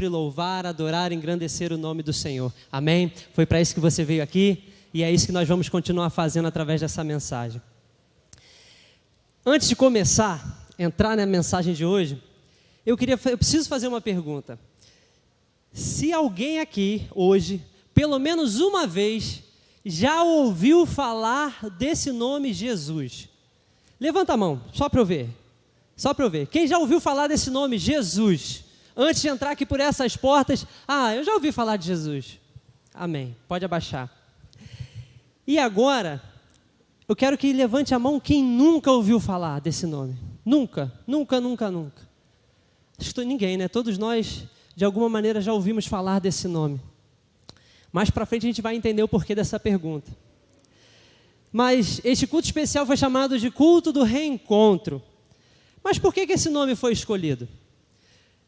louvar, adorar, engrandecer o nome do Senhor. Amém? Foi para isso que você veio aqui e é isso que nós vamos continuar fazendo através dessa mensagem. Antes de começar, entrar na mensagem de hoje, eu preciso fazer uma pergunta. Se alguém aqui hoje, pelo menos uma vez, já ouviu falar desse nome Jesus? Levanta a mão, só para eu ver. Só para eu ver. Quem já ouviu falar desse nome Jesus? Antes de entrar aqui por essas portas, eu já ouvi falar de Jesus. Amém. Pode abaixar. E agora, eu quero que levante a mão quem nunca ouviu falar desse nome. Nunca, nunca, nunca, nunca. Acho que ninguém, né? Todos nós, de alguma maneira, já ouvimos falar desse nome. Mais para frente a gente vai entender o porquê dessa pergunta. Mas este culto especial foi chamado de culto do reencontro. Mas por que esse nome foi escolhido?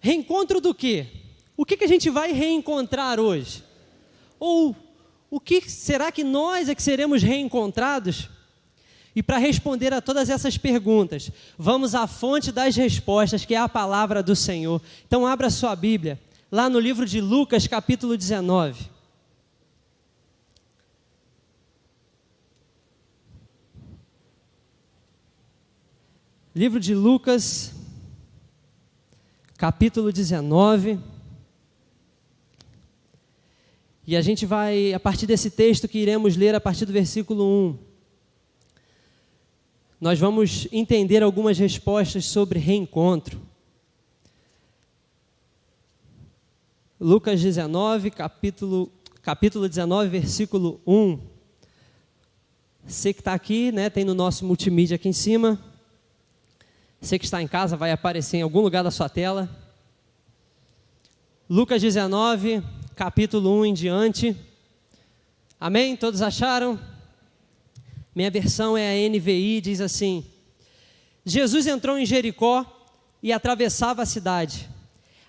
Reencontro do quê? O que a gente vai reencontrar hoje? Ou o que será que nós é que seremos reencontrados? E para responder a todas essas perguntas, vamos à fonte das respostas, que é a palavra do Senhor. Então abra sua Bíblia, lá no livro de Lucas, capítulo 19. Livro de Lucas, capítulo 19. E a gente vai, a partir desse texto que iremos ler a partir do versículo 1, nós vamos entender algumas respostas sobre reencontro. Lucas 19, capítulo 19, versículo 1. Você que está aqui, né, tem no nosso multimídia aqui em cima. Você que está em casa, vai aparecer em algum lugar da sua tela. Lucas 19, capítulo 1 em diante. Amém? Todos acharam? Minha versão é a NVI, diz assim: Jesus entrou em Jericó e atravessava a cidade.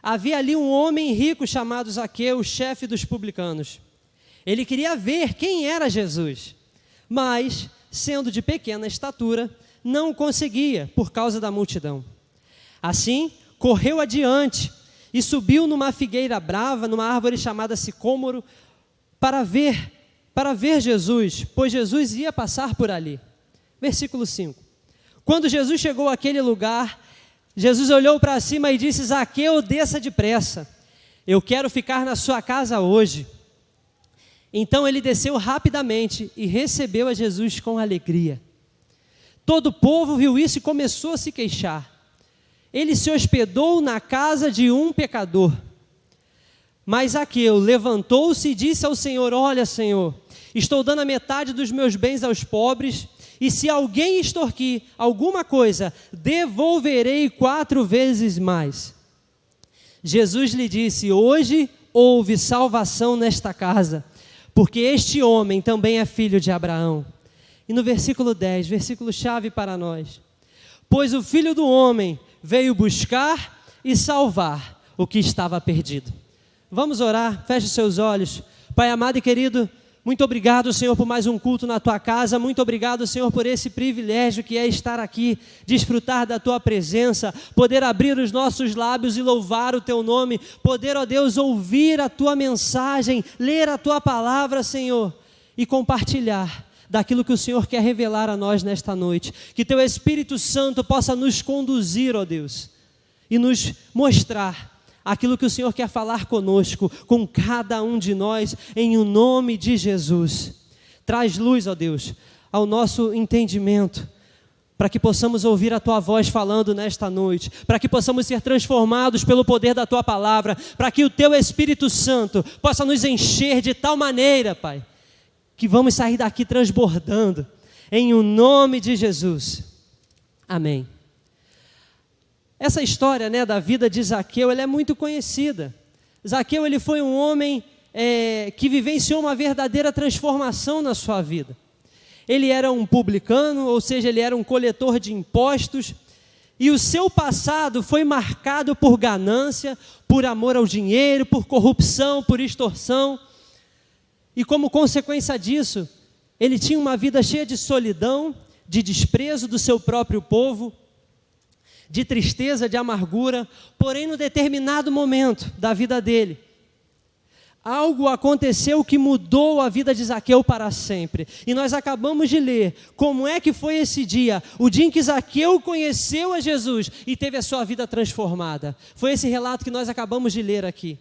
Havia ali um homem rico chamado Zaqueu, chefe dos publicanos. Ele queria ver quem era Jesus, mas, sendo de pequena estatura, não conseguia por causa da multidão. Assim, correu adiante e subiu numa figueira brava, numa árvore chamada sicômoro, para ver Jesus, pois Jesus ia passar por ali. Versículo 5. Quando Jesus chegou àquele lugar, Jesus olhou para cima e disse: Zaqueu, desça depressa, eu quero ficar na sua casa hoje. Então ele desceu rapidamente e recebeu a Jesus com alegria. Todo o povo viu isso e começou a se queixar. Ele se hospedou na casa de um pecador. Mas Zaqueu levantou-se e disse ao Senhor: olha, Senhor, estou dando a metade dos meus bens aos pobres, e se alguém extorquir alguma coisa, devolverei 4 vezes mais. Jesus lhe disse: hoje houve salvação nesta casa, porque este homem também é filho de Abraão. E no versículo 10, versículo chave para nós: pois o Filho do Homem veio buscar e salvar o que estava perdido. Vamos orar, feche os seus olhos. Pai amado e querido, muito obrigado, Senhor, por mais um culto na Tua casa. Muito obrigado, Senhor, por esse privilégio que é estar aqui, desfrutar da Tua presença, poder abrir os nossos lábios e louvar o Teu nome, poder, ó Deus, ouvir a Tua mensagem, ler a Tua palavra, Senhor, e compartilhar daquilo que o Senhor quer revelar a nós nesta noite. Que Teu Espírito Santo possa nos conduzir, ó Deus, e nos mostrar aquilo que o Senhor quer falar conosco, com cada um de nós, em o nome de Jesus. Traz luz, ó Deus, ao nosso entendimento, para que possamos ouvir a Tua voz falando nesta noite, para que possamos ser transformados pelo poder da Tua palavra, para que o Teu Espírito Santo possa nos encher de tal maneira, Pai, que vamos sair daqui transbordando, em o nome de Jesus. Amém. Essa história, né, da vida de Zaqueu, ela é muito conhecida. Zaqueu, ele foi um homem que vivenciou uma verdadeira transformação na sua vida. Ele era um publicano, ou seja, ele era um coletor de impostos, e o seu passado foi marcado por ganância, por amor ao dinheiro, por corrupção, por extorsão. E como consequência disso, ele tinha uma vida cheia de solidão, de desprezo do seu próprio povo. de tristeza, de amargura, porém, no determinado momento da vida dele, algo aconteceu que mudou a vida de Zaqueu para sempre. E nós acabamos de ler como é que foi esse dia, o dia em que Zaqueu conheceu a Jesus e teve a sua vida transformada. Foi esse relato que nós acabamos de ler aqui.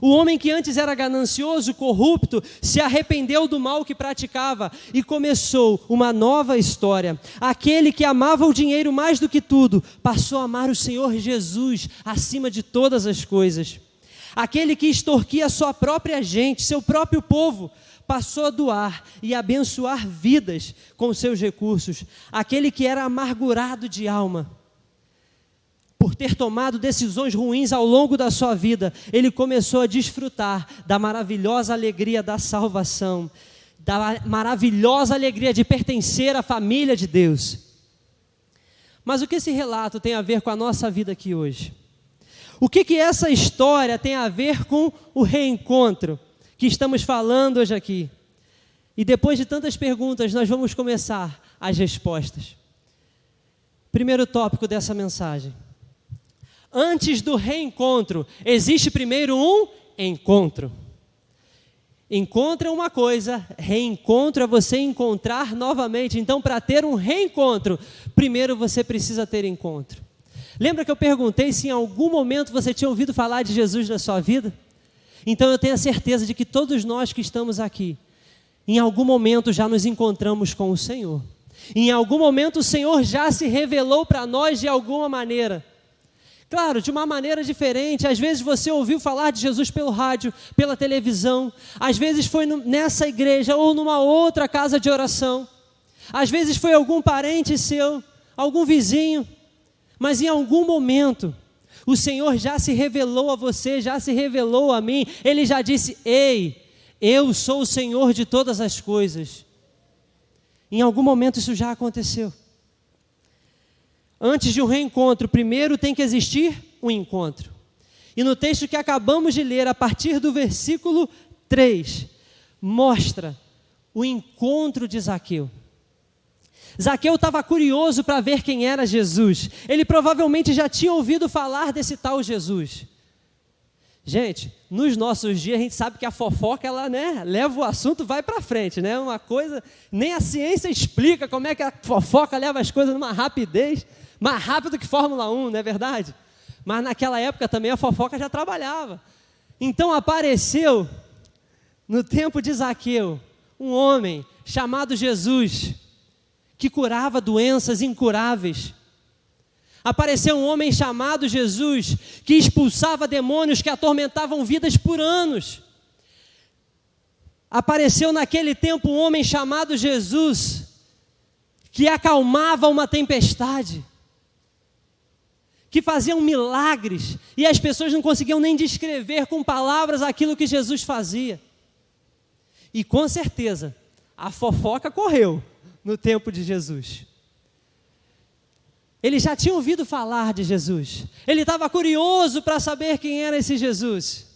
O homem que antes era ganancioso, corrupto, se arrependeu do mal que praticava e começou uma nova história. Aquele que amava o dinheiro mais do que tudo, passou a amar o Senhor Jesus acima de todas as coisas. Aquele que extorquia a sua própria gente, seu próprio povo, passou a doar e abençoar vidas com seus recursos. Aquele que era amargurado de alma, por ter tomado decisões ruins ao longo da sua vida, ele começou a desfrutar da maravilhosa alegria da salvação, da maravilhosa alegria de pertencer à família de Deus. Mas o que esse relato tem a ver com a nossa vida aqui hoje? O que essa história tem a ver com o reencontro que estamos falando hoje aqui? E depois de tantas perguntas, nós vamos começar as respostas. Primeiro tópico dessa mensagem. Antes do reencontro, existe primeiro um encontro. Encontro é uma coisa, reencontro é você encontrar novamente. Então, para ter um reencontro, primeiro você precisa ter encontro. Lembra que eu perguntei se em algum momento você tinha ouvido falar de Jesus na sua vida? Então eu tenho a certeza de que todos nós que estamos aqui, em algum momento já nos encontramos com o Senhor. Em algum momento o Senhor já se revelou para nós de alguma maneira. Claro, de uma maneira diferente. Às vezes você ouviu falar de Jesus pelo rádio, pela televisão. Às vezes foi nessa igreja ou numa outra casa de oração. Às vezes foi algum parente seu, algum vizinho. Mas em algum momento, o Senhor já se revelou a você, já se revelou a mim. Ele já disse: ei, eu sou o Senhor de todas as coisas. Em algum momento isso já aconteceu. Antes de um reencontro, primeiro tem que existir um encontro. E no texto que acabamos de ler, a partir do versículo 3, mostra o encontro de Zaqueu. Zaqueu estava curioso para ver quem era Jesus. Ele provavelmente já tinha ouvido falar desse tal Jesus. Gente, nos nossos dias a gente sabe que a fofoca, ela, leva o assunto, vai para frente, uma coisa, nem a ciência explica como é que a fofoca leva as coisas numa rapidez, mais rápido que Fórmula 1, não é verdade? Mas naquela época também a fofoca já trabalhava. Então apareceu, no tempo de Zaqueu, um homem chamado Jesus, que curava doenças incuráveis. Apareceu um homem chamado Jesus, que expulsava demônios que atormentavam vidas por anos. Apareceu naquele tempo um homem chamado Jesus, que acalmava uma tempestade, que faziam milagres, e as pessoas não conseguiam nem descrever com palavras aquilo que Jesus fazia. E com certeza, a fofoca correu no tempo de Jesus. Ele já tinha ouvido falar de Jesus. Ele estava curioso para saber quem era esse Jesus.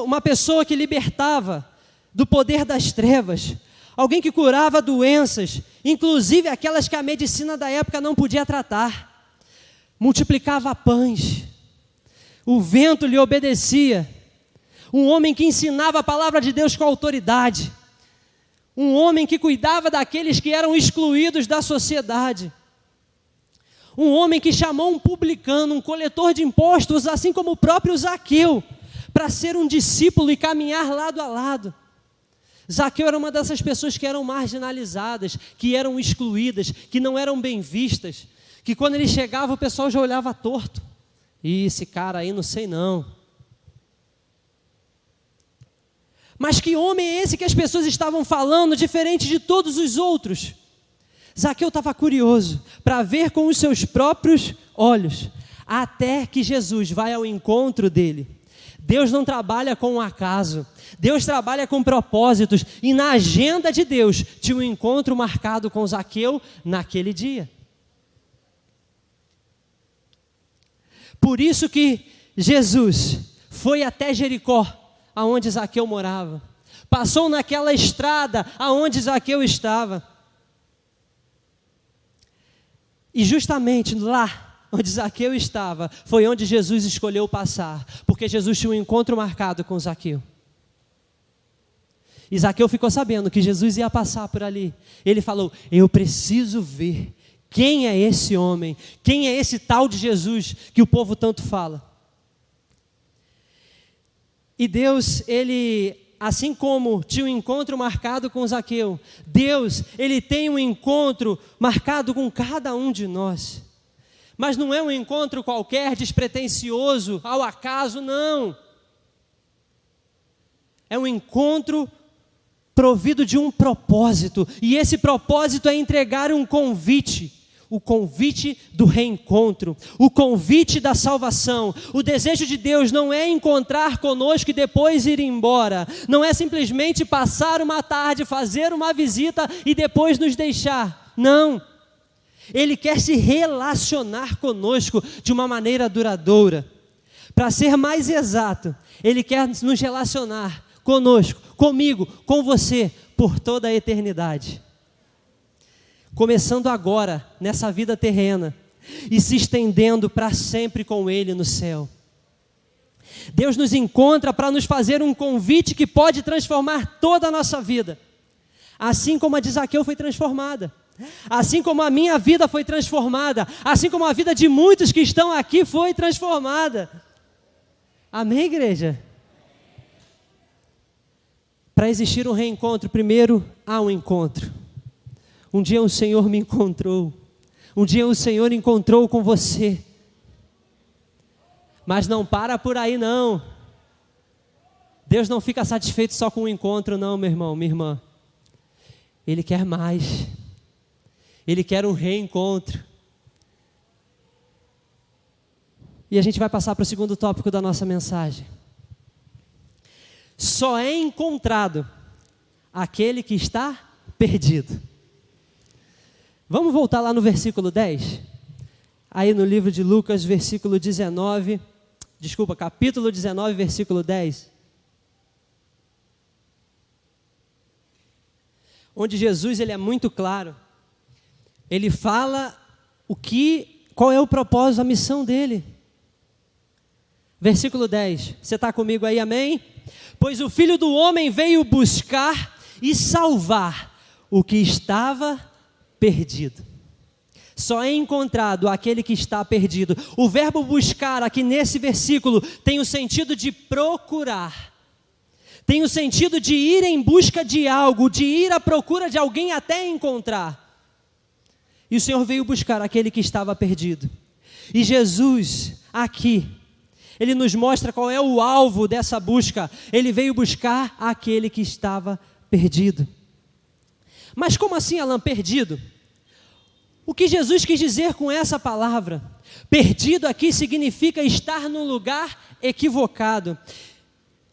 Uma pessoa que libertava do poder das trevas. Alguém que curava doenças, inclusive aquelas que a medicina da época não podia tratar. Multiplicava pães. O vento lhe obedecia. Um homem que ensinava a palavra de Deus com autoridade. Um homem que cuidava daqueles que eram excluídos da sociedade. Um homem que chamou um publicano, um coletor de impostos, assim como o próprio Zaqueu, para ser um discípulo e caminhar lado a lado. Zaqueu era uma dessas pessoas que eram marginalizadas, que eram excluídas, que não eram bem vistas, que quando ele chegava o pessoal já olhava torto. Ih, esse cara aí não sei não. Mas que homem é esse que as pessoas estavam falando, diferente de todos os outros? Zaqueu estava curioso para ver com os seus próprios olhos, até que Jesus vai ao encontro dele. Deus não trabalha com um acaso, Deus trabalha com propósitos, e na agenda de Deus tinha um encontro marcado com Zaqueu naquele dia. Por isso que Jesus foi até Jericó, aonde Zaqueu morava. Passou naquela estrada aonde Zaqueu estava. E justamente lá onde Zaqueu estava, foi onde Jesus escolheu passar, porque Jesus tinha um encontro marcado com Zaqueu. E Zaqueu ficou sabendo que Jesus ia passar por ali. Ele falou: eu preciso ver quem é esse homem, quem é esse tal de Jesus que o povo tanto fala. E Deus, Ele, assim como tinha um encontro marcado com Zaqueu, Deus, Ele tem um encontro marcado com cada um de nós. Mas não é um encontro qualquer, despretensioso, ao acaso, não. É um encontro provido de um propósito, e esse propósito é entregar um convite, o convite do reencontro, o convite da salvação. O desejo de Deus não é encontrar conosco e depois ir embora, não é simplesmente passar uma tarde, fazer uma visita e depois nos deixar, não. Ele quer se relacionar conosco de uma maneira duradoura. Para ser mais exato, Ele quer nos relacionar conosco, comigo, com você, por toda a eternidade. Começando agora, nessa vida terrena, e se estendendo para sempre com Ele no céu. Deus nos encontra para nos fazer um convite que pode transformar toda a nossa vida. Assim como a de Zaqueu foi transformada. Assim como a minha vida foi transformada. Assim como a vida de muitos que estão aqui foi transformada. Amém, igreja? Para existir um reencontro, primeiro há um encontro. Um dia o Senhor me encontrou. Um dia o Senhor encontrou com você. Mas não para por aí não. Deus não fica satisfeito só com o encontro não, meu irmão, minha irmã. Ele quer mais. Ele quer um reencontro. E a gente vai passar para o segundo tópico da nossa mensagem. Só é encontrado aquele que está perdido. Vamos voltar lá no versículo 10? Aí no livro de Lucas, capítulo 19, versículo 10. Onde Jesus, ele é muito claro. Ele fala qual é o propósito, a missão dele. Versículo 10, você está comigo aí, amém? Pois o Filho do Homem veio buscar e salvar o que estava perdido. Só é encontrado aquele que está perdido. O verbo buscar aqui nesse versículo tem o sentido de procurar. Tem o sentido de ir em busca de algo, de ir à procura de alguém até encontrar. E o Senhor veio buscar aquele que estava perdido. E Jesus, aqui, Ele nos mostra qual é o alvo dessa busca. Ele veio buscar aquele que estava perdido. Mas como assim, Alan, perdido? O que Jesus quis dizer com essa palavra? Perdido aqui significa estar num lugar equivocado.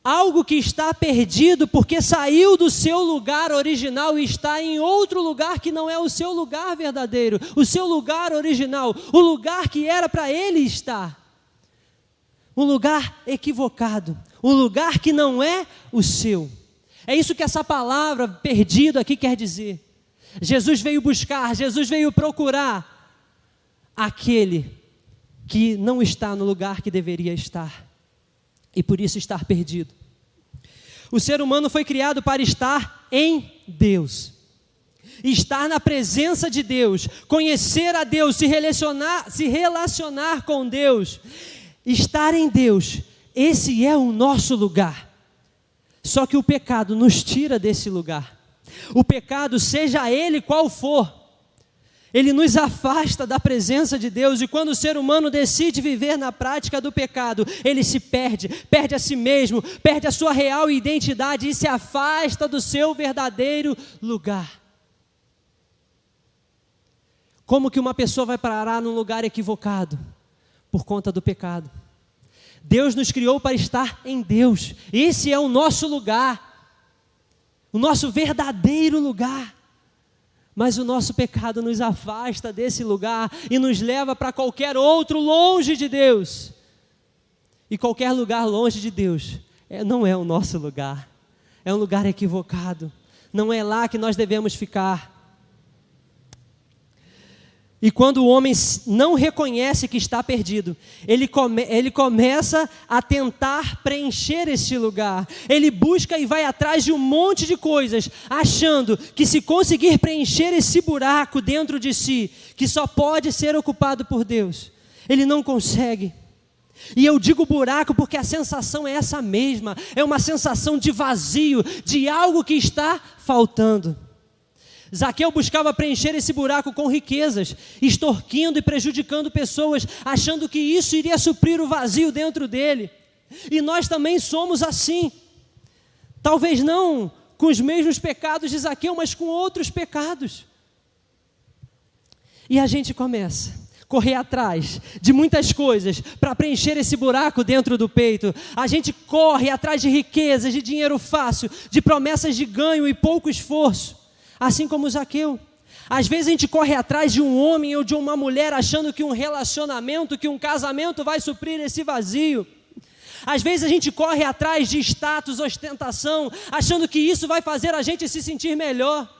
Algo que está perdido porque saiu do seu lugar original e está em outro lugar que não é o seu lugar verdadeiro, o seu lugar original, o lugar que era para ele estar. Um lugar equivocado, um lugar que não é o seu. É isso que essa palavra perdido aqui quer dizer. Jesus veio buscar, Jesus veio procurar aquele que não está no lugar que deveria estar e por isso estar perdido. O ser humano foi criado para estar em Deus, estar na presença de Deus, conhecer a Deus, se relacionar com Deus, estar em Deus. Esse é o nosso lugar. Só que o pecado nos tira desse lugar. O pecado, seja ele qual for, ele nos afasta da presença de Deus. E quando o ser humano decide viver na prática do pecado, ele se perde a si mesmo, perde a sua real identidade e se afasta do seu verdadeiro lugar. Como que uma pessoa vai parar num lugar equivocado? Por conta do pecado. Deus nos criou para estar em Deus. Esse é o nosso lugar. O nosso verdadeiro lugar. Mas o nosso pecado nos afasta desse lugar e nos leva para qualquer outro longe de Deus. E qualquer lugar longe de Deus não é o nosso lugar. É um lugar equivocado. Não é lá que nós devemos ficar. E quando o homem não reconhece que está perdido, ele começa a tentar preencher este lugar. Ele busca e vai atrás de um monte de coisas, achando que se conseguir preencher esse buraco dentro de si, que só pode ser ocupado por Deus, ele não consegue. E eu digo buraco porque a sensação é essa mesma, é uma sensação de vazio, de algo que está faltando. Zaqueu buscava preencher esse buraco com riquezas, extorquindo e prejudicando pessoas, achando que isso iria suprir o vazio dentro dele. E nós também somos assim. Talvez não com os mesmos pecados de Zaqueu, mas com outros pecados. E a gente começa a correr atrás de muitas coisas para preencher esse buraco dentro do peito. A gente corre atrás de riquezas, de dinheiro fácil, de promessas de ganho e pouco esforço. Assim como Zaqueu. Às vezes a gente corre atrás de um homem ou de uma mulher achando que um relacionamento, que um casamento vai suprir esse vazio. Às vezes a gente corre atrás de status, ostentação, achando que isso vai fazer a gente se sentir melhor.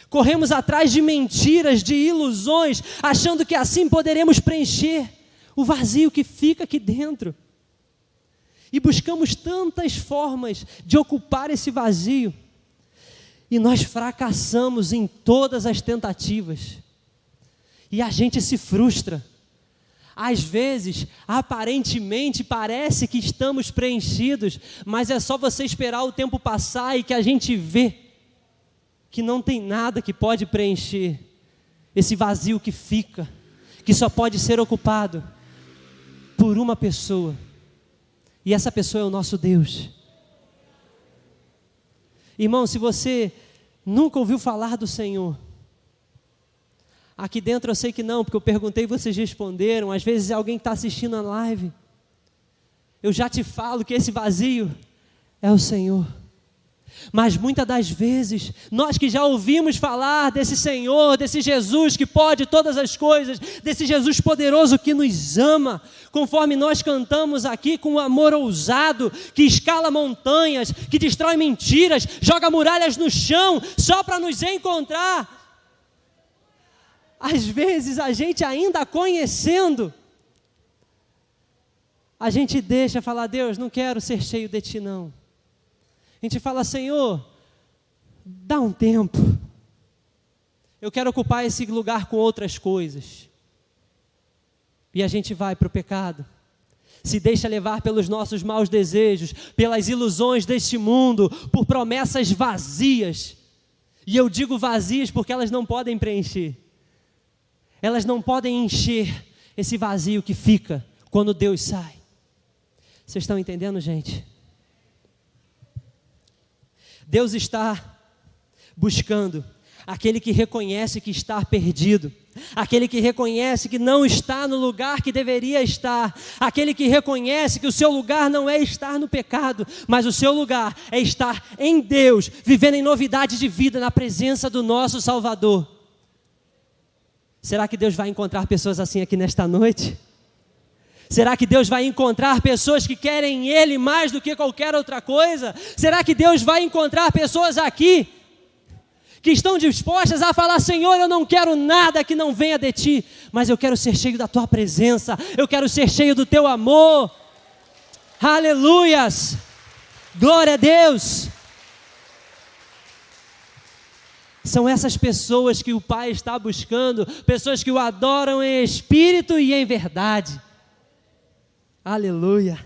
Corremos atrás de mentiras, de ilusões, achando que assim poderemos preencher o vazio que fica aqui dentro. E buscamos tantas formas de ocupar esse vazio. E nós fracassamos em todas as tentativas. E a gente se frustra. Às vezes, aparentemente, parece que estamos preenchidos, mas é só você esperar o tempo passar e que a gente vê que não tem nada que pode preencher esse vazio que fica, que só pode ser ocupado por uma pessoa. E essa pessoa é o nosso Deus. Irmão, se você nunca ouviu falar do Senhor, aqui dentro eu sei que não, porque eu perguntei e vocês responderam. Às vezes alguém está assistindo a live, eu já te falo que esse vazio é o Senhor. Mas muitas das vezes, nós que já ouvimos falar desse Senhor, desse Jesus que pode todas as coisas, desse Jesus poderoso que nos ama, conforme nós cantamos aqui com um amor ousado, que escala montanhas, que destrói mentiras, joga muralhas no chão, só para nos encontrar. Às vezes a gente ainda conhecendo, a gente deixa falar: Deus, não quero ser cheio de Ti não. A gente fala: Senhor, dá um tempo, eu quero ocupar esse lugar com outras coisas. E a gente vai para o pecado, se deixa levar pelos nossos maus desejos, pelas ilusões deste mundo, por promessas vazias. E eu digo vazias porque elas não podem preencher, elas não podem encher esse vazio que fica quando Deus sai. Vocês estão entendendo, gente? Deus está buscando aquele que reconhece que está perdido, aquele que reconhece que não está no lugar que deveria estar, aquele que reconhece que o seu lugar não é estar no pecado, mas o seu lugar é estar em Deus, vivendo em novidade de vida na presença do nosso Salvador. Será que Deus vai encontrar pessoas assim aqui nesta noite? Será que Deus vai encontrar pessoas que querem Ele mais do que qualquer outra coisa? Será que Deus vai encontrar pessoas aqui que estão dispostas a falar: Senhor, eu não quero nada que não venha de Ti, mas eu quero ser cheio da Tua presença, eu quero ser cheio do Teu amor. Aleluias! Glória a Deus! São essas pessoas que o Pai está buscando, pessoas que o adoram em espírito e em verdade. Aleluia.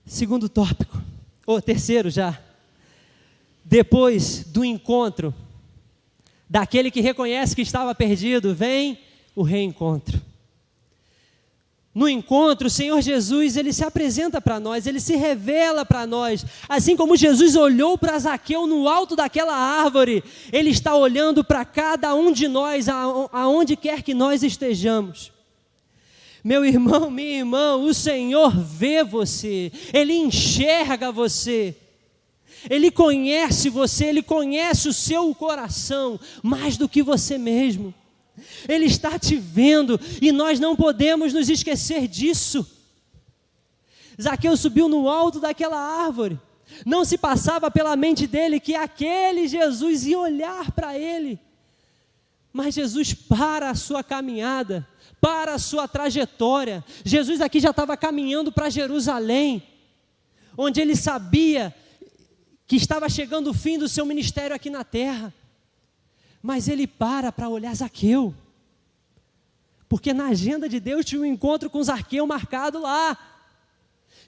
Segundo tópico, ou terceiro já. Depois do encontro daquele que reconhece que estava perdido, vem o reencontro. No encontro, o Senhor Jesus, Ele se apresenta para nós, Ele se revela para nós. Assim como Jesus olhou para Zaqueu no alto daquela árvore, Ele está olhando para cada um de nós, aonde quer que nós estejamos. Meu irmão, minha irmã, o Senhor vê você, Ele enxerga você, Ele conhece você, Ele conhece o seu coração mais do que você mesmo. Ele está te vendo e nós não podemos nos esquecer disso. Zaqueu subiu no alto daquela árvore, não se passava pela mente dele que aquele Jesus ia olhar para ele Mas Jesus para a sua caminhada, para a sua trajetória. Jesus aqui já estava caminhando para Jerusalém, onde ele sabia que estava chegando o fim do seu ministério aqui na terra. Mas ele para olhar Zaqueu, porque na agenda de Deus tinha um encontro com Zaqueu marcado lá.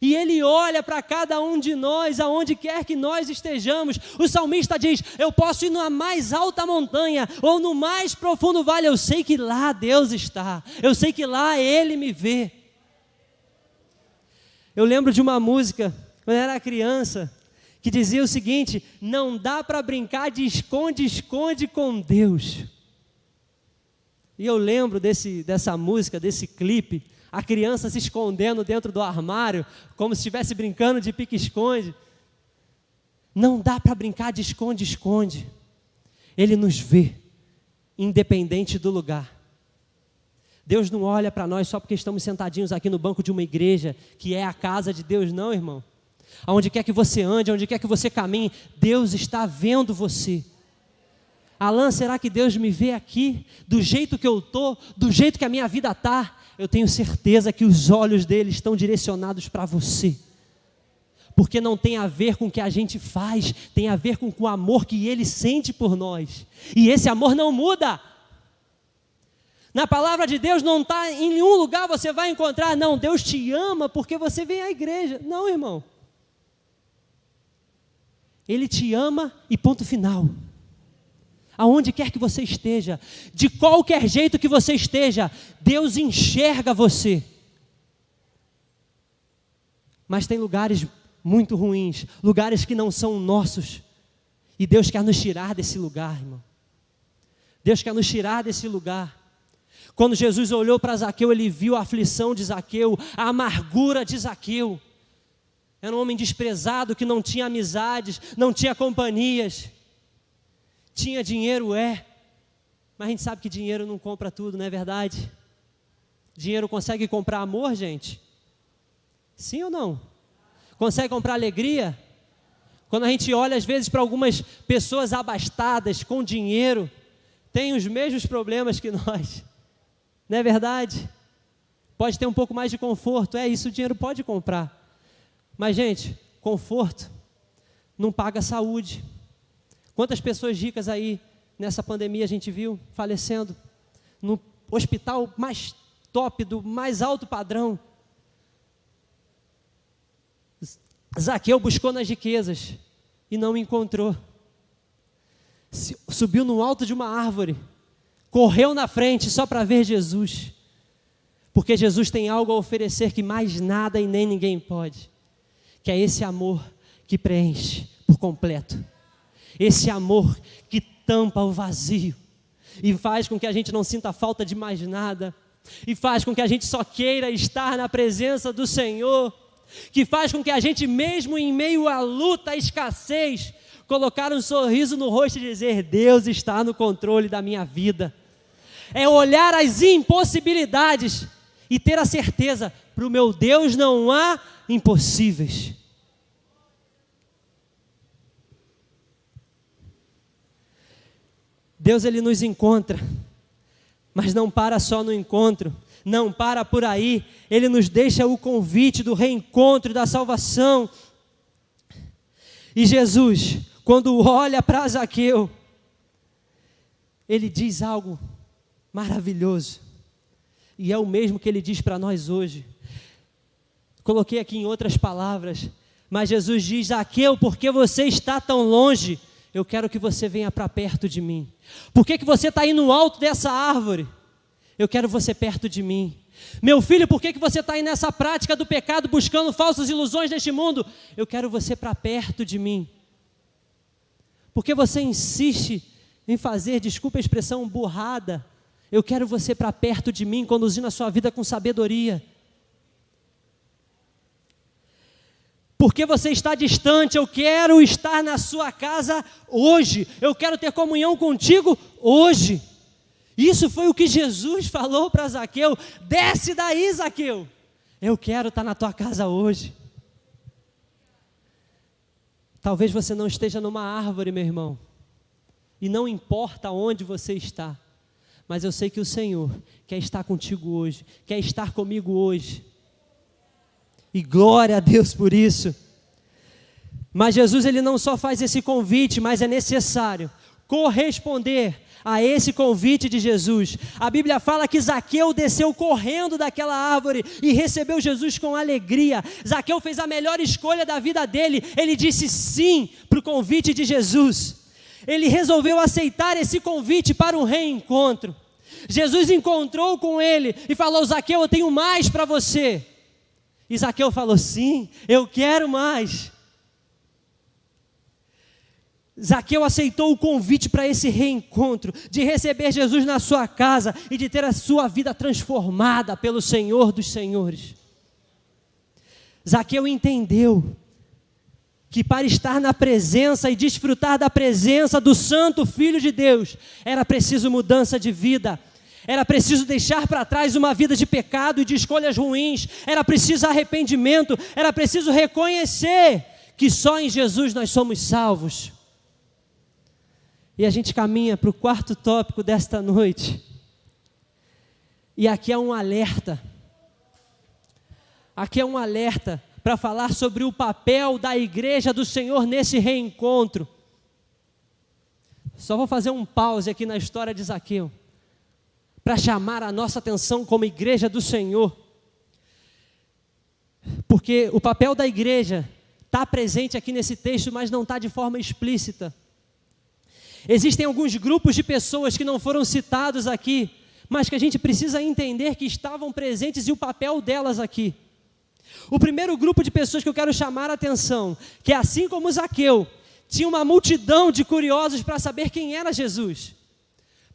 E ele olha para cada um de nós, aonde quer que nós estejamos. O salmista diz: eu posso ir na mais alta montanha, ou no mais profundo vale, eu sei que lá Deus está, eu sei que lá Ele me vê. Eu lembro de uma música, quando eu era criança, que dizia o seguinte: não dá para brincar de esconde-esconde com Deus. E eu lembro dessa música, desse clipe, a criança se escondendo dentro do armário, como se estivesse brincando de pique-esconde. Não dá para brincar de esconde-esconde. Ele nos vê, independente do lugar. Deus não olha para nós só porque estamos sentadinhos aqui no banco de uma igreja, que é a casa de Deus, não, irmão. Aonde quer que você ande, aonde quer que você caminhe, Deus está vendo você. Alan, será que Deus me vê aqui, do jeito que eu estou, do jeito que a minha vida está? Eu tenho certeza que os olhos dele estão direcionados para você. Porque não tem a ver com o que a gente faz, tem a ver com o amor que ele sente por nós. E esse amor não muda. Na palavra de Deus não está em nenhum lugar você vai encontrar, não, Deus te ama porque você vem à igreja. Não, irmão. Ele te ama e ponto final. Aonde quer que você esteja, de qualquer jeito que você esteja, Deus enxerga você. Mas tem lugares muito ruins, lugares que não são nossos, e Deus quer nos tirar desse lugar, irmão. Deus quer nos tirar desse lugar. Quando Jesus olhou para Zaqueu, ele viu a aflição de Zaqueu, a amargura de Zaqueu. Era um homem desprezado que não tinha amizades, não tinha companhias. Tinha dinheiro, mas a gente sabe que dinheiro não compra tudo, não é verdade? Dinheiro consegue comprar amor, gente? Sim ou não? Consegue comprar alegria? Quando a gente olha às vezes para algumas pessoas abastadas, com dinheiro, têm os mesmos problemas que nós, não é verdade? Pode ter um pouco mais de conforto, isso o dinheiro pode comprar. Mas gente, conforto não paga saúde. Quantas pessoas ricas aí, nessa pandemia, a gente viu falecendo, no hospital mais top, do mais alto padrão. Zaqueu buscou nas riquezas e não encontrou. Subiu no alto de uma árvore, correu na frente só para ver Jesus. Porque Jesus tem algo a oferecer que mais nada e nem ninguém pode. Que é esse amor que preenche por completo. Esse amor que tampa o vazio e faz com que a gente não sinta falta de mais nada, e faz com que a gente só queira estar na presença do Senhor, que faz com que a gente, mesmo em meio à luta, à escassez, colocar um sorriso no rosto e dizer: Deus está no controle da minha vida. É olhar as impossibilidades e ter a certeza: para o meu Deus não há impossíveis. Deus, ele nos encontra, mas não para só no encontro, não para por aí, ele nos deixa o convite do reencontro e da salvação. E Jesus, quando olha para Zaqueu, ele diz algo maravilhoso, e é o mesmo que ele diz para nós hoje. Coloquei aqui em outras palavras, mas Jesus diz: Zaqueu, por que você está tão longe? Eu quero que você venha para perto de mim. Por que você está aí no alto dessa árvore? Eu quero você perto de mim. Meu filho, por que você está aí nessa prática do pecado, buscando falsas ilusões neste mundo? Eu quero você para perto de mim. Por que você insiste em fazer, desculpa a expressão, burrada? Eu quero você para perto de mim, conduzindo a sua vida com sabedoria. Porque você está distante, eu quero estar na sua casa hoje, eu quero ter comunhão contigo hoje. Isso foi o que Jesus falou para Zaqueu: desce daí, Zaqueu, eu quero estar na tua casa hoje. Talvez você não esteja numa árvore, meu irmão, e não importa onde você está, mas eu sei que o Senhor quer estar contigo hoje, quer estar comigo hoje. E glória a Deus por isso. Mas Jesus, ele não só faz esse convite, mas é necessário corresponder a esse convite de Jesus. A Bíblia fala que Zaqueu desceu correndo daquela árvore e recebeu Jesus com alegria. Zaqueu fez a melhor escolha da vida dele. Ele disse sim para o convite de Jesus. Ele resolveu aceitar esse convite para um reencontro. Jesus encontrou com ele e falou: Zaqueu, eu tenho mais para você. E Zaqueu falou: sim, eu quero mais. Zaqueu aceitou o convite para esse reencontro, de receber Jesus na sua casa e de ter a sua vida transformada pelo Senhor dos Senhores. Zaqueu entendeu que para estar na presença e desfrutar da presença do Santo Filho de Deus, era preciso mudança de vida, era preciso deixar para trás uma vida de pecado e de escolhas ruins, era preciso arrependimento, era preciso reconhecer que só em Jesus nós somos salvos. E a gente caminha para o quarto tópico desta noite. E aqui é um alerta. Aqui é um alerta para falar sobre o papel da igreja do Senhor nesse reencontro. Só vou fazer um pause aqui na história de Zaqueu, para chamar a nossa atenção como igreja do Senhor. Porque o papel da igreja está presente aqui nesse texto, mas não está de forma explícita. Existem alguns grupos de pessoas que não foram citados aqui, mas que a gente precisa entender que estavam presentes e o papel delas aqui. O primeiro grupo de pessoas que eu quero chamar a atenção, que assim como Zaqueu, tinha uma multidão de curiosos para saber quem era Jesus.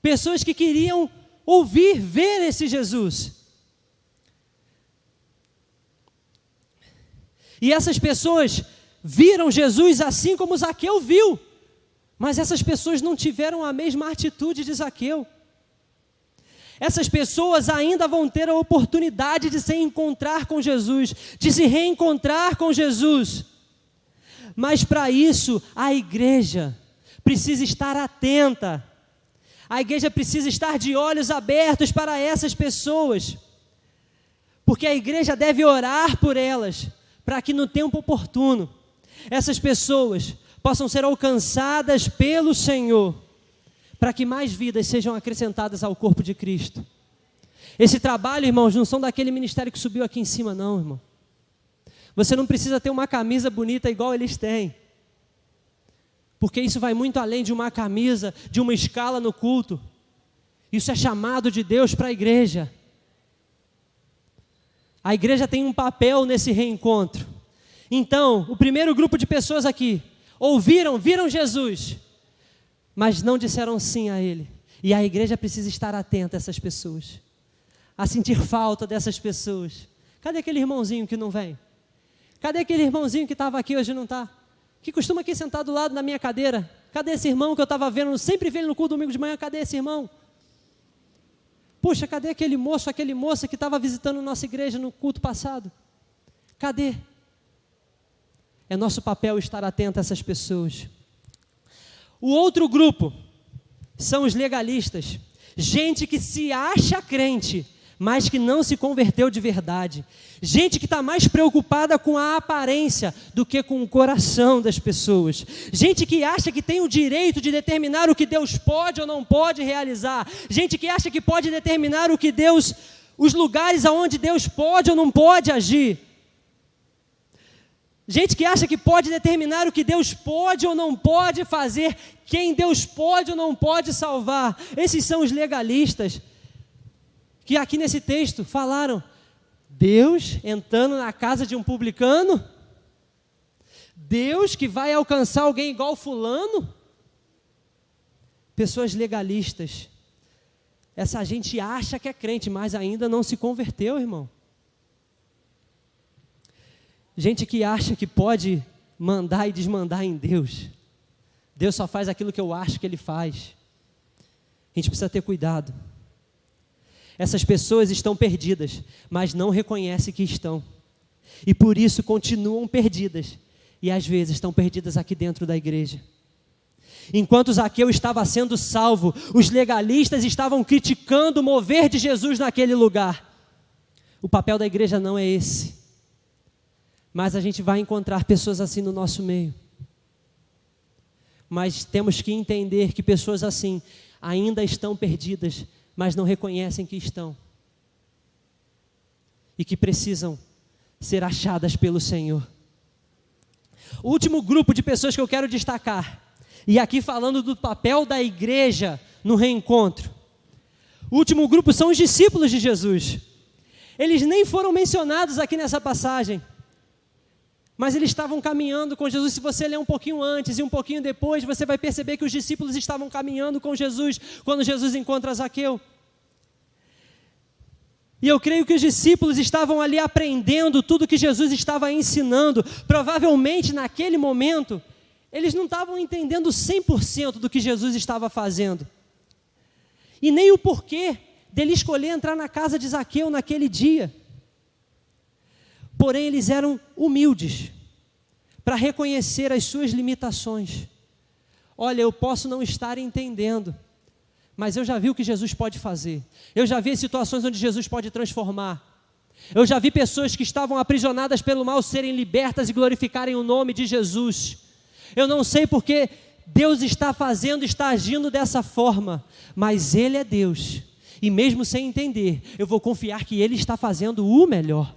Pessoas que queriam ouvir, ver esse Jesus. E essas pessoas viram Jesus assim como Zaqueu viu. Mas essas pessoas não tiveram a mesma atitude de Zaqueu. Essas pessoas ainda vão ter a oportunidade de se encontrar com Jesus, de se reencontrar com Jesus. Mas para isso, a igreja precisa estar atenta. A igreja precisa estar de olhos abertos para essas pessoas. Porque a igreja deve orar por elas, para que no tempo oportuno, essas pessoas possam ser alcançadas pelo Senhor, para que mais vidas sejam acrescentadas ao corpo de Cristo. Esse trabalho, irmãos, não são daquele ministério que subiu aqui em cima, não, irmão. Você não precisa ter uma camisa bonita igual eles têm, porque isso vai muito além de uma camisa, de uma escala no culto. Isso é chamado de Deus para a igreja. A igreja tem um papel nesse reencontro. Então, o primeiro grupo de pessoas aqui viram Jesus, mas não disseram sim a Ele. E a igreja precisa estar atenta a essas pessoas, a sentir falta dessas pessoas. Cadê aquele irmãozinho que não vem? Cadê aquele irmãozinho que estava aqui hoje e não está? Que costuma aqui sentar do lado da minha cadeira? Cadê esse irmão que eu estava vendo, sempre vendo no culto domingo de manhã? Cadê esse irmão? Puxa, cadê aquele moço, aquele moça que estava visitando nossa igreja no culto passado? Cadê? É nosso papel estar atento a essas pessoas. O outro grupo são os legalistas. Gente que se acha crente, mas que não se converteu de verdade. Gente que está mais preocupada com a aparência do que com o coração das pessoas. Gente que acha que tem o direito de determinar o que Deus pode ou não pode realizar. Gente que acha que pode determinar os lugares aonde Deus pode ou não pode agir. Gente que acha que pode determinar o que Deus pode ou não pode fazer, quem Deus pode ou não pode salvar. Esses são os legalistas, que aqui nesse texto falaram: Deus entrando na casa de um publicano? Deus que vai alcançar alguém igual fulano? Pessoas legalistas. Essa gente acha que é crente, mas ainda não se converteu, irmão. Gente que acha que pode mandar e desmandar em Deus. Deus só faz aquilo que eu acho que Ele faz. A gente precisa ter cuidado. Essas pessoas estão perdidas, mas não reconhecem que estão. E por isso continuam perdidas. E às vezes estão perdidas aqui dentro da igreja. Enquanto Zaqueu estava sendo salvo, os legalistas estavam criticando o mover de Jesus naquele lugar. O papel da igreja não é esse. Mas a gente vai encontrar pessoas assim no nosso meio. Mas temos que entender que pessoas assim ainda estão perdidas, mas não reconhecem que estão. E que precisam ser achadas pelo Senhor. O último grupo de pessoas que eu quero destacar, e aqui falando do papel da igreja no reencontro. O último grupo são os discípulos de Jesus. Eles nem foram mencionados aqui nessa passagem, mas eles estavam caminhando com Jesus. Se você ler um pouquinho antes e um pouquinho depois, você vai perceber que os discípulos estavam caminhando com Jesus, quando Jesus encontra Zaqueu. E eu creio que os discípulos estavam ali aprendendo tudo que Jesus estava ensinando. Provavelmente naquele momento, eles não estavam entendendo 100% do que Jesus estava fazendo. E nem o porquê dele escolher entrar na casa de Zaqueu naquele dia. Porém, eles eram humildes para reconhecer as suas limitações. Olha, eu posso não estar entendendo, mas eu já vi o que Jesus pode fazer. Eu já vi as situações onde Jesus pode transformar. Eu já vi pessoas que estavam aprisionadas pelo mal serem libertas e glorificarem o nome de Jesus. Eu não sei porque Deus está fazendo, está agindo dessa forma, mas Ele é Deus. E mesmo sem entender, eu vou confiar que Ele está fazendo o melhor.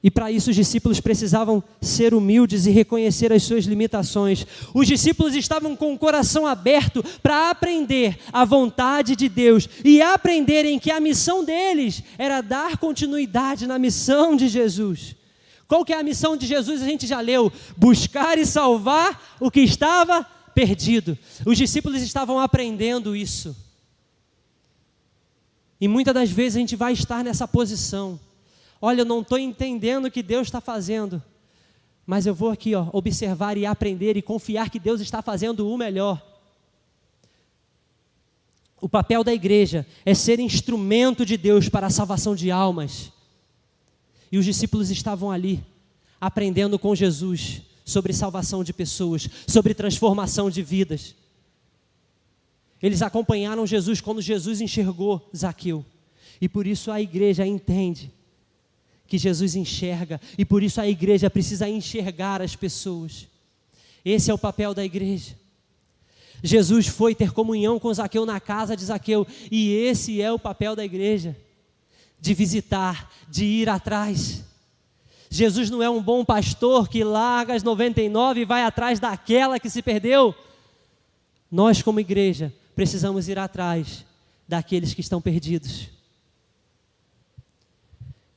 E para isso os discípulos precisavam ser humildes e reconhecer as suas limitações. Os discípulos estavam com o coração aberto para aprender a vontade de Deus e aprenderem que a missão deles era dar continuidade na missão de Jesus. Qual que é a missão de Jesus? A gente já leu: buscar e salvar o que estava perdido. Os discípulos estavam aprendendo isso. E muitas das vezes a gente vai estar nessa posição. Olha, eu não estou entendendo o que Deus está fazendo, mas eu vou aqui, observar e aprender e confiar que Deus está fazendo o melhor. O papel da igreja é ser instrumento de Deus para a salvação de almas. E os discípulos estavam ali, aprendendo com Jesus sobre salvação de pessoas, sobre transformação de vidas. Eles acompanharam Jesus quando Jesus enxergou Zaqueu. E por isso a igreja entende que Jesus enxerga, e por isso a igreja precisa enxergar as pessoas. Esse é o papel da igreja. Jesus foi ter comunhão com Zaqueu na casa de Zaqueu, e esse é o papel da igreja, de visitar, de ir atrás. Jesus não é um bom pastor que larga as 99 e vai atrás daquela que se perdeu. Nós, como igreja, precisamos ir atrás daqueles que estão perdidos.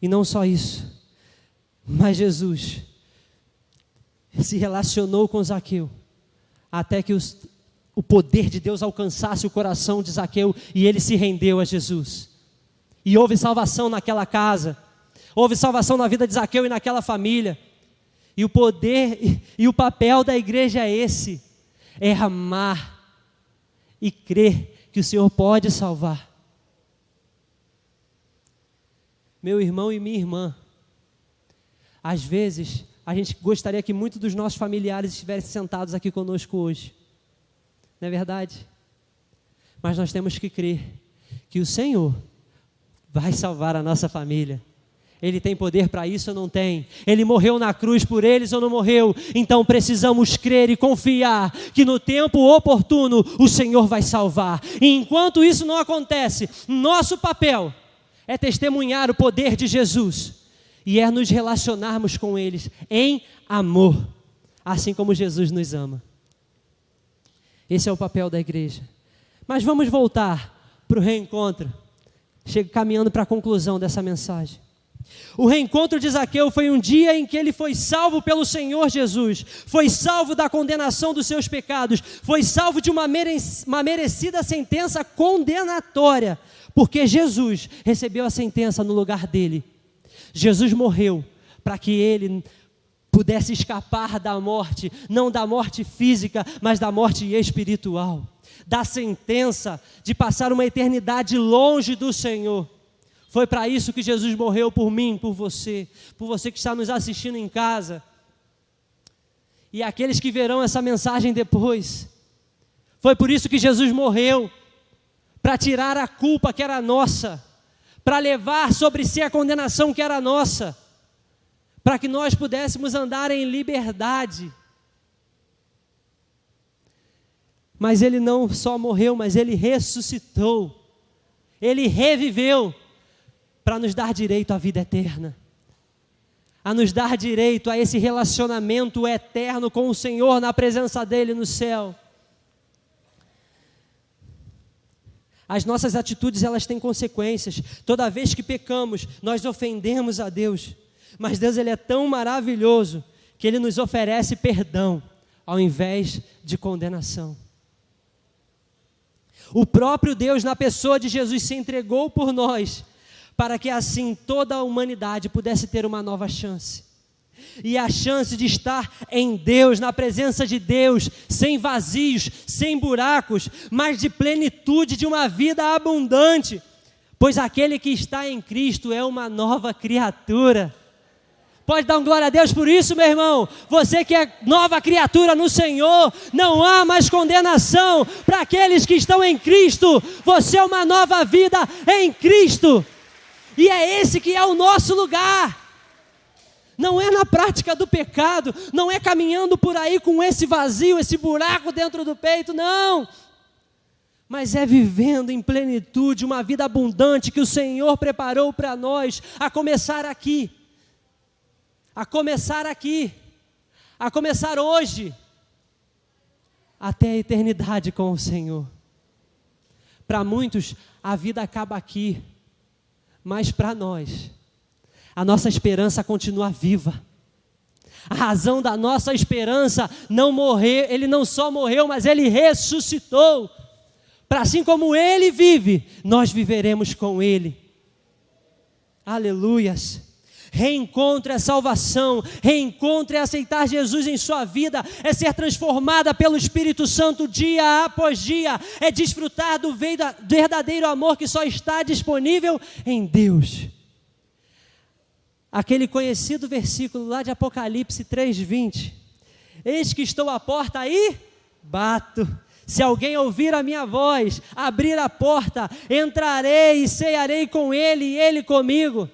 E não só isso, mas Jesus se relacionou com Zaqueu, até que o poder de Deus alcançasse o coração de Zaqueu, e ele se rendeu a Jesus. E houve salvação naquela casa, houve salvação na vida de Zaqueu e naquela família. E o poder e o papel da igreja é esse, é amar e crer que o Senhor pode salvar. Meu irmão e minha irmã, às vezes a gente gostaria que muitos dos nossos familiares estivessem sentados aqui conosco hoje, não é verdade? Mas nós temos que crer que o Senhor vai salvar a nossa família. Ele tem poder para isso ou não tem? Ele morreu na cruz por eles ou não morreu? Então precisamos crer e confiar que no tempo oportuno o Senhor vai salvar. E enquanto isso não acontece, nosso papel é testemunhar o poder de Jesus e é nos relacionarmos com eles em amor, assim como Jesus nos ama. Esse é o papel da igreja. Mas vamos voltar para o reencontro, caminhando para a conclusão dessa mensagem. O reencontro de Zaqueu foi um dia em que ele foi salvo pelo Senhor Jesus, foi salvo da condenação dos seus pecados, foi salvo de uma merecida sentença condenatória, porque Jesus recebeu a sentença no lugar dele. Jesus morreu para que ele pudesse escapar da morte, não da morte física, mas da morte espiritual, da sentença de passar uma eternidade longe do Senhor. Foi para isso que Jesus morreu por mim, por você que está nos assistindo em casa. e aqueles que verão essa mensagem depois. Foi por isso que Jesus morreu, para tirar a culpa que era nossa, para levar sobre si a condenação que era nossa, para que nós pudéssemos andar em liberdade. Mas Ele não só morreu, mas Ele ressuscitou, Ele reviveu, para nos dar direito à vida eterna, a nos dar direito a esse relacionamento eterno com o Senhor, na presença dEle no céu. As nossas atitudes, elas têm consequências. Toda vez que pecamos, nós ofendemos a Deus. Mas Deus, Ele é tão maravilhoso, que Ele nos oferece perdão, ao invés de condenação. O próprio Deus, na pessoa de Jesus, se entregou por nós, para que assim toda a humanidade pudesse ter uma nova chance. E a chance de estar em Deus, na presença de Deus, sem vazios, sem buracos, mas de plenitude, de uma vida abundante. Pois aquele que está em Cristo é uma nova criatura. Pode dar um glória a Deus por isso, meu irmão? Você que é nova criatura no Senhor, não há mais condenação para aqueles que estão em Cristo. Você é uma nova vida em Cristo. E é esse que é o nosso lugar. Não é na prática do pecado, não é caminhando por aí com esse vazio, esse buraco dentro do peito, não. Mas é vivendo em plenitude uma vida abundante que o Senhor preparou para nós, a começar aqui. A começar aqui, a começar hoje, até a eternidade com o Senhor. Para muitos, a vida acaba aqui, mas para nós, a nossa esperança continua viva. A razão da nossa esperança não morrer, Ele não só morreu, mas Ele ressuscitou. Para assim como Ele vive, nós viveremos com Ele. Aleluias. Reencontro é salvação, reencontro é aceitar Jesus em sua vida, é ser transformada pelo Espírito Santo dia após dia, é desfrutar do verdadeiro amor que só está disponível em Deus. Aquele conhecido versículo lá de Apocalipse 3:20, eis que estou à porta e bato, se alguém ouvir a minha voz, abrir a porta, entrarei e cearei com ele e ele comigo.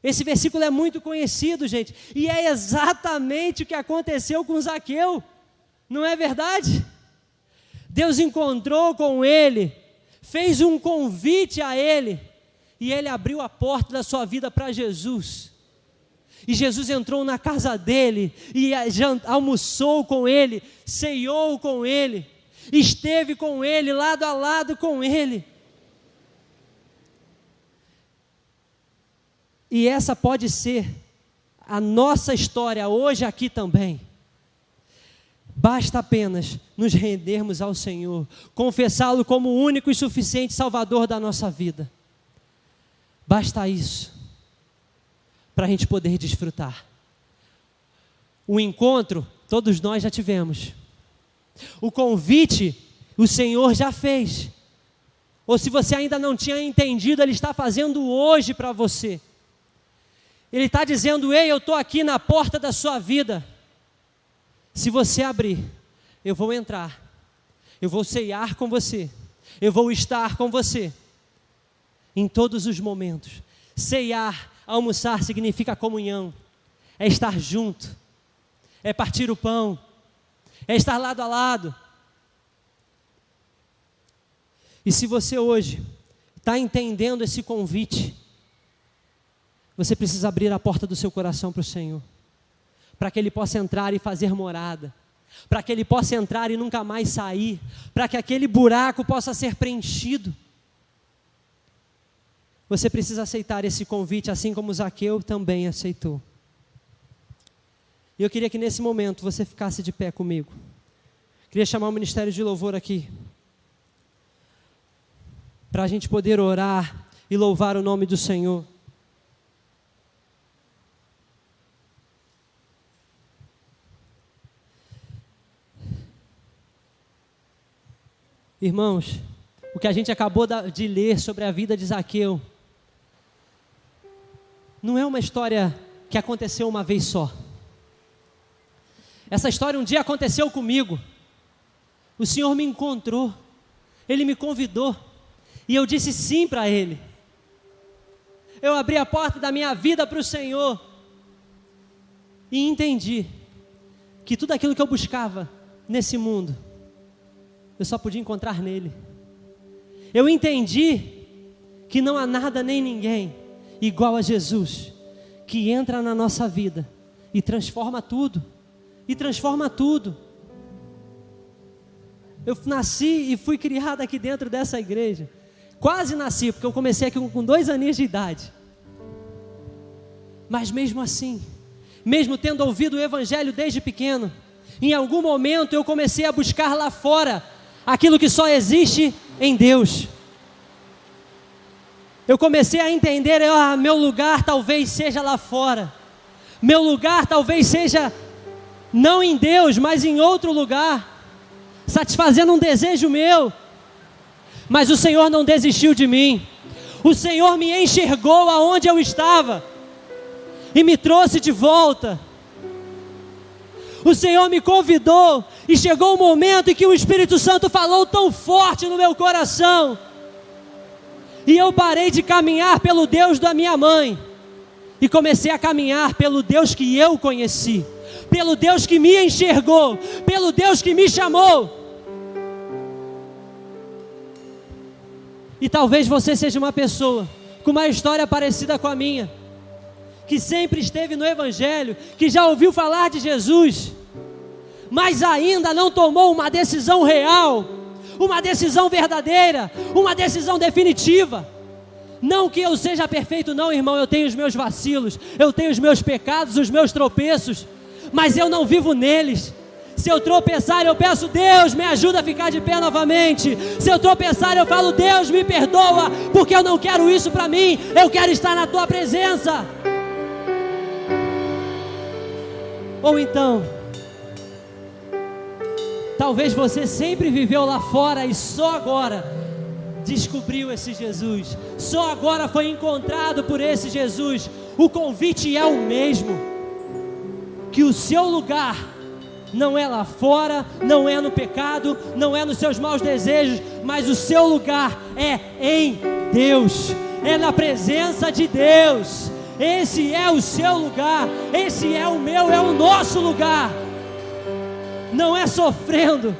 Esse versículo é muito conhecido, gente, e é exatamente o que aconteceu com Zaqueu, não é verdade? Deus encontrou com ele, fez um convite a ele, e ele abriu a porta da sua vida para Jesus. E Jesus entrou na casa dele, e almoçou com ele, ceiou com ele, esteve com ele, lado a lado com ele. E essa pode ser a nossa história hoje aqui também. Basta apenas nos rendermos ao Senhor, confessá-lo como o único e suficiente Salvador da nossa vida. Basta isso, para a gente poder desfrutar. O encontro, todos nós já tivemos. O convite, o Senhor já fez. Ou se você ainda não tinha entendido, Ele está fazendo hoje para você. Ele está dizendo, ei, eu estou aqui na porta da sua vida. Se você abrir, eu vou entrar. Eu vou ceiar com você. Eu vou estar com você. Em todos os momentos. Ceiar, almoçar significa comunhão. É estar junto. É partir o pão. É estar lado a lado. E se você hoje está entendendo esse convite, você precisa abrir a porta do seu coração para o Senhor, para que Ele possa entrar e fazer morada, para que Ele possa entrar e nunca mais sair, para que aquele buraco possa ser preenchido. Você precisa aceitar esse convite, assim como Zaqueu também aceitou. E eu queria que nesse momento você ficasse de pé comigo. Queria chamar o Ministério de Louvor aqui, para a gente poder orar e louvar o nome do Senhor. Irmãos, o que a gente acabou de ler sobre a vida de Zaqueu, não é uma história que aconteceu uma vez só. Essa história um dia aconteceu comigo. O Senhor me encontrou, Ele me convidou, e eu disse sim para Ele. Eu abri a porta da minha vida para o Senhor, e entendi que tudo aquilo que eu buscava nesse mundo, eu só podia encontrar nele. Eu entendi que não há nada nem ninguém igual a Jesus, que entra na nossa vida e transforma tudo, Eu nasci e fui criado aqui dentro dessa igreja, quase nasci, porque eu comecei aqui com 2 aninhos de idade, mas mesmo assim, mesmo tendo ouvido o Evangelho desde pequeno, em algum momento eu comecei a buscar lá fora aquilo que só existe em Deus. Eu comecei a entender, meu lugar talvez seja lá fora, meu lugar talvez seja não em Deus, mas em outro lugar, satisfazendo um desejo meu. Mas o Senhor não desistiu de mim, o Senhor me enxergou aonde eu estava e me trouxe de volta. O Senhor me convidou e chegou um momento em que o Espírito Santo falou tão forte no meu coração, e eu parei de caminhar pelo Deus da minha mãe e comecei a caminhar pelo Deus que eu conheci, pelo Deus que me enxergou, pelo Deus que me chamou. E talvez você seja uma pessoa com uma história parecida com a minha, que sempre esteve no Evangelho, que já ouviu falar de Jesus, mas ainda não tomou uma decisão real, uma decisão verdadeira, uma decisão definitiva. Não que eu seja perfeito não, irmão, eu tenho os meus vacilos, eu tenho os meus pecados, os meus tropeços, mas eu não vivo neles. Se eu tropeçar, eu peço: Deus, me ajuda a ficar de pé novamente. Se eu tropeçar, eu falo: Deus, me perdoa, porque eu não quero isso para mim, eu quero estar na tua presença. Ou então, talvez você sempre viveu lá fora e só agora descobriu esse Jesus, só agora foi encontrado por esse Jesus. O convite é o mesmo, que o seu lugar não é lá fora, não é no pecado, não é nos seus maus desejos, mas o seu lugar é em Deus, é na presença de Deus. Esse é o seu lugar, esse é o meu, é o nosso lugar. Não é sofrendo,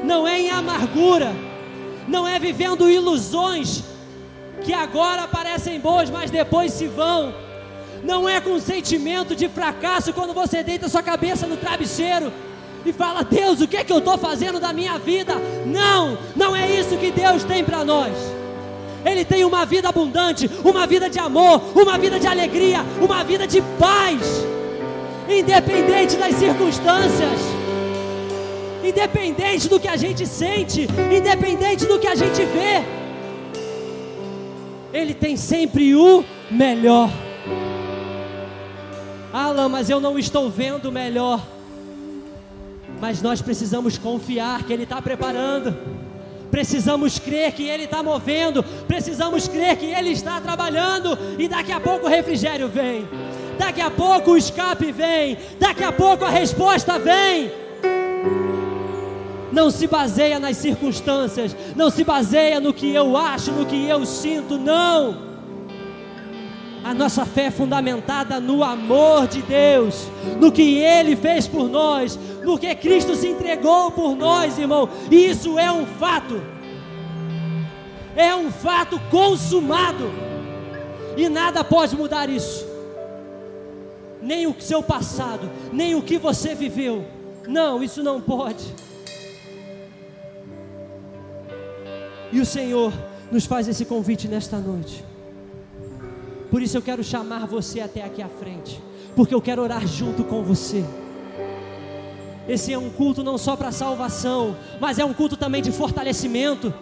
não é em amargura, não é vivendo ilusões que agora parecem boas, mas depois se vão. Não é com sentimento de fracasso quando você deita sua cabeça no travesseiro e fala: Deus, o que é que eu estou fazendo da minha vida? Não, não é isso que Deus tem para nós. Ele tem uma vida abundante, uma vida de amor, uma vida de alegria, uma vida de paz, independente das circunstâncias, independente do que a gente sente, independente do que a gente vê. Ele tem sempre o melhor. Alan, mas eu não estou vendo o melhor. Mas nós precisamos confiar que Ele está preparando, precisamos crer que Ele está movendo, precisamos crer que Ele está trabalhando, e daqui a pouco o refrigério vem, daqui a pouco o escape vem, daqui a pouco a resposta vem. Não se baseia nas circunstâncias, não se baseia no que eu acho, no que eu sinto, não. A nossa fé é fundamentada no amor de Deus, no que Ele fez por nós, no que Cristo se entregou por nós, irmão. E isso é um fato consumado, e nada pode mudar isso, nem o seu passado, nem o que você viveu. Não, isso não pode. E o Senhor nos faz esse convite nesta noite. Por isso eu quero chamar você até aqui à frente, porque eu quero orar junto com você. Esse é um culto não só para salvação, mas é um culto também de fortalecimento.